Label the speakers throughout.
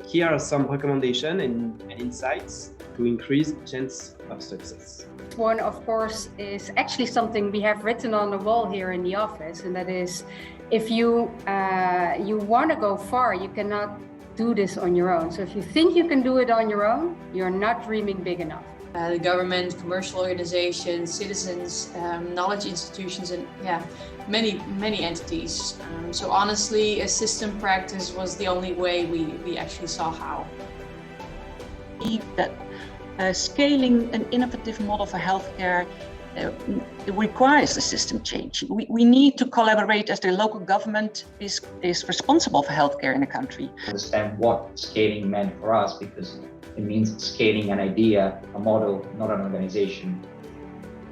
Speaker 1: Here are some recommendations and insights to increase chance of success.
Speaker 2: One, of course, is actually something we have written on the wall here in the office, and that is, if you want to go far, you cannot do this on your own. So if you think you can do it on your own, you're not dreaming big enough.
Speaker 3: The government, commercial organizations, citizens, knowledge institutions, and many entities. So honestly, a system practice was the only way we actually saw how.
Speaker 4: That scaling an innovative model for healthcare it requires a system change. We need to collaborate as the local government is responsible for healthcare in the country.
Speaker 5: Understand what scaling meant for us, because it means scaling an idea, a model, not an organization.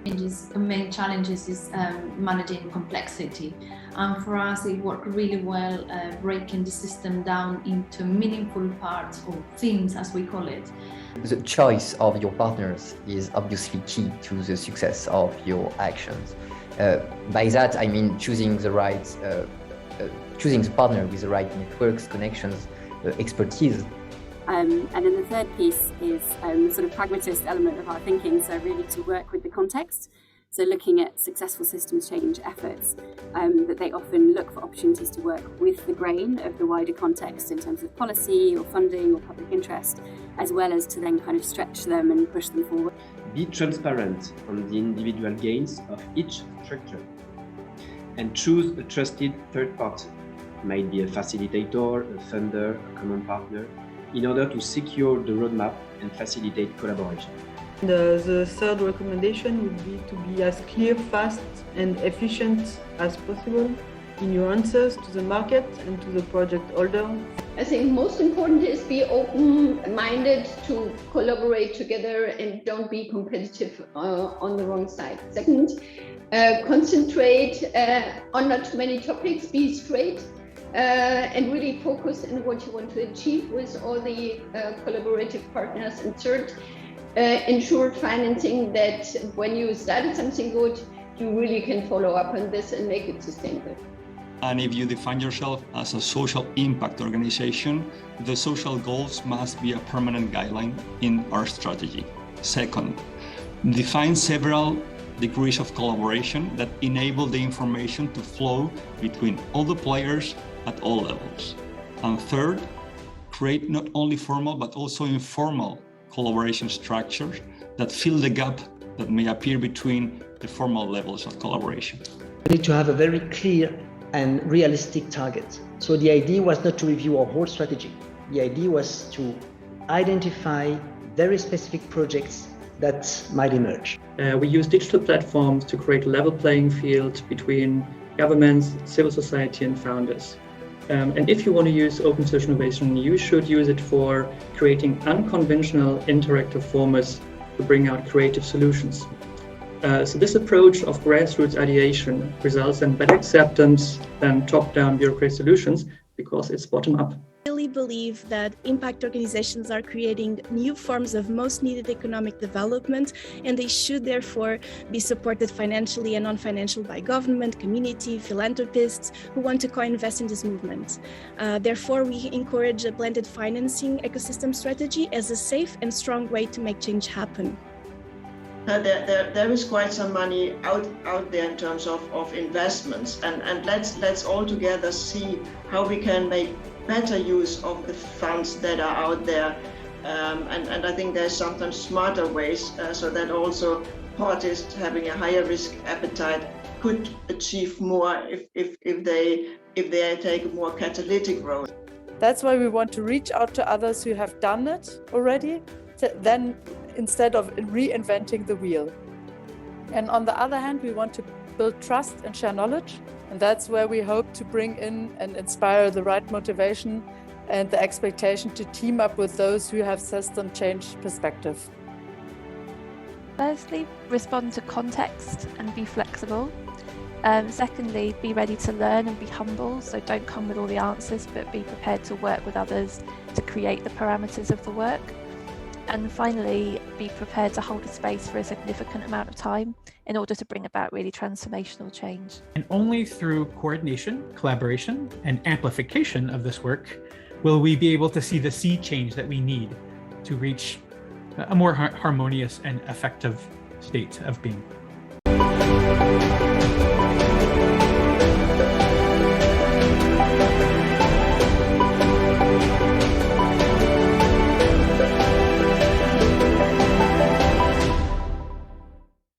Speaker 6: The main challenges is managing complexity. And for us, it worked really well breaking the system down into meaningful parts or themes, as we call it.
Speaker 7: The choice of your partners is obviously key to the success of your actions. By that, I mean choosing the partner with the right networks, connections, expertise.
Speaker 8: And then the third piece is the sort of pragmatist element of our thinking, so really to work with the context. So looking at successful systems change efforts, that they often look for opportunities to work with the grain of the wider context in terms of policy or funding or public interest, as well as to then kind of stretch them and push them forward.
Speaker 1: Be transparent on the individual gains of each structure and choose a trusted third party. It might be a facilitator, a funder, a common partner, in order to secure the roadmap and facilitate collaboration.
Speaker 9: The third recommendation would be to be as clear, fast and efficient as possible in your answers to the market and to the project holder.
Speaker 10: I think most important is be open-minded to collaborate together and don't be competitive on the wrong side. Second, concentrate on not too many topics, be straight. And really focus on what you want to achieve with all the collaborative partners. And third, ensure financing, that when you started something good, you really can follow up on this and make it sustainable.
Speaker 11: And if you define yourself as a social impact organization, the social goals must be a permanent guideline in our strategy. Second, define several degrees of collaboration that enable the information to flow between all the players at all levels. And third, create not only formal but also informal collaboration structures that fill the gap that may appear between the formal levels of collaboration.
Speaker 12: We need to have a very clear and realistic target. So the idea was not to review our whole strategy. The idea was to identify very specific projects that might emerge.
Speaker 13: We use digital platforms to create a level playing field between governments, civil society and founders. And if you want to use open source innovation, you should use it for creating unconventional interactive formats to bring out creative solutions. So this approach of grassroots ideation results in better acceptance than top-down bureaucratic solutions because it's bottom-up.
Speaker 14: I really believe that impact organizations are creating new forms of most needed economic development, and they should therefore be supported financially and non-financial by government, community, philanthropists who want to co-invest in this movement. Therefore, we encourage a blended financing ecosystem strategy as a safe and strong way to make change happen.
Speaker 15: There is quite some money out there in terms of investments, and let's all together see how we can make better use of the funds that are out there, and I think there's sometimes smarter ways so that also parties having a higher risk appetite could achieve more if they take a more catalytic role.
Speaker 16: That's why we want to reach out to others who have done it already, then instead of reinventing the wheel. And on the other hand, we want to build trust and share knowledge. And that's where we hope to bring in and inspire the right motivation and the expectation to team up with those who have system change perspective.
Speaker 17: Firstly, respond to context and be flexible. Secondly, be ready to learn and be humble. So don't come with all the answers, but be prepared to work with others to create the parameters of the work. And finally, be prepared to hold a space for a significant amount of time in order to bring about really transformational change.
Speaker 18: And only through coordination, collaboration, and amplification of this work will we be able to see the sea change that we need to reach a more harmonious and effective state of being?